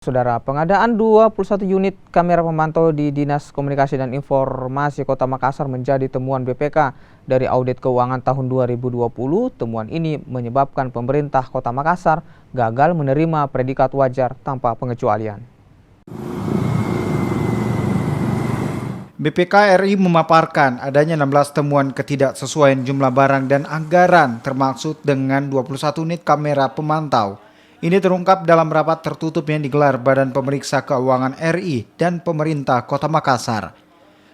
Saudara, pengadaan 21 unit kamera pemantau di Dinas Komunikasi dan Informasi Kota Makassar menjadi temuan BPK dari audit keuangan tahun 2020. Temuan ini menyebabkan pemerintah Kota Makassar gagal menerima predikat wajar tanpa pengecualian. BPK RI memaparkan adanya 16 temuan ketidaksesuaian jumlah barang dan anggaran termaksud dengan 21 unit kamera pemantau. Ini terungkap dalam rapat tertutup yang digelar Badan Pemeriksa Keuangan RI dan pemerintah Kota Makassar.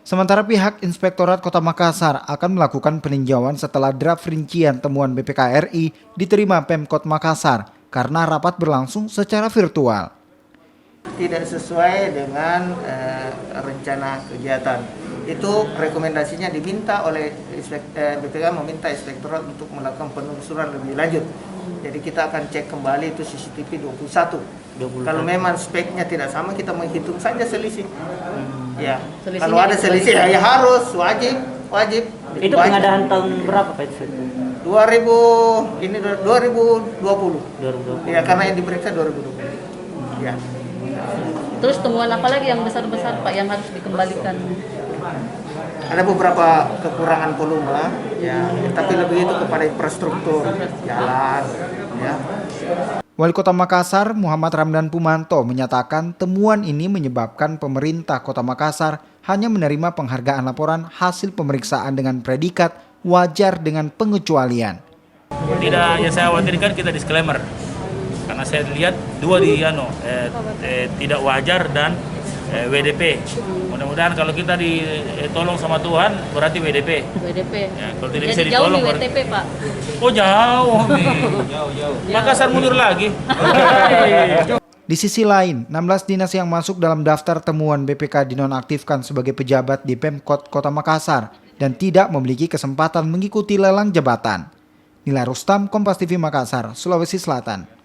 Sementara pihak Inspektorat Kota Makassar akan melakukan peninjauan setelah draft rincian temuan BPK RI diterima Pemkot Makassar karena rapat berlangsung secara virtual. Tidak sesuai dengan rencana kegiatan. Itu rekomendasinya diminta oleh BPK meminta Inspektorat untuk melakukan penelusuran lebih lanjut. Jadi kita akan cek kembali itu CCTV 21. Kalau memang speknya tidak sama, kita menghitung saja selisih. Ya. Kalau ada selisih ya harus wajib. Itu pengadaan tahun berapa Pak itu? 2020. Ya, karena yang diperiksa 2020. Ya. Terus temuan apa lagi yang besar-besar Pak yang harus dikembalikan? Ada beberapa kekurangan volume, ya, tapi lebih itu kepada infrastruktur, jalan, ya. Wali Kota Makassar Muhammad Ramdan Pumanto menyatakan temuan ini menyebabkan pemerintah Kota Makassar hanya menerima penghargaan laporan hasil pemeriksaan dengan predikat wajar dengan pengecualian. Tidak, yang saya khawatirkan kita disclaimer. Karena saya lihat dua di tidak wajar dan WDP. Mudah-mudahan kalau kita ditolong sama Tuhan berarti WDP. Ya, kalau tidak bisa ditolong jauh nih WTP Pak. Oh jauh nih. Jauh. Makassar mundur lagi. Di sisi lain, 16 dinas yang masuk dalam daftar temuan BPK dinonaktifkan sebagai pejabat di Pemkot Kota Makassar dan tidak memiliki kesempatan mengikuti lelang jabatan. Nila Rustam, Kompas TV Makassar, Sulawesi Selatan.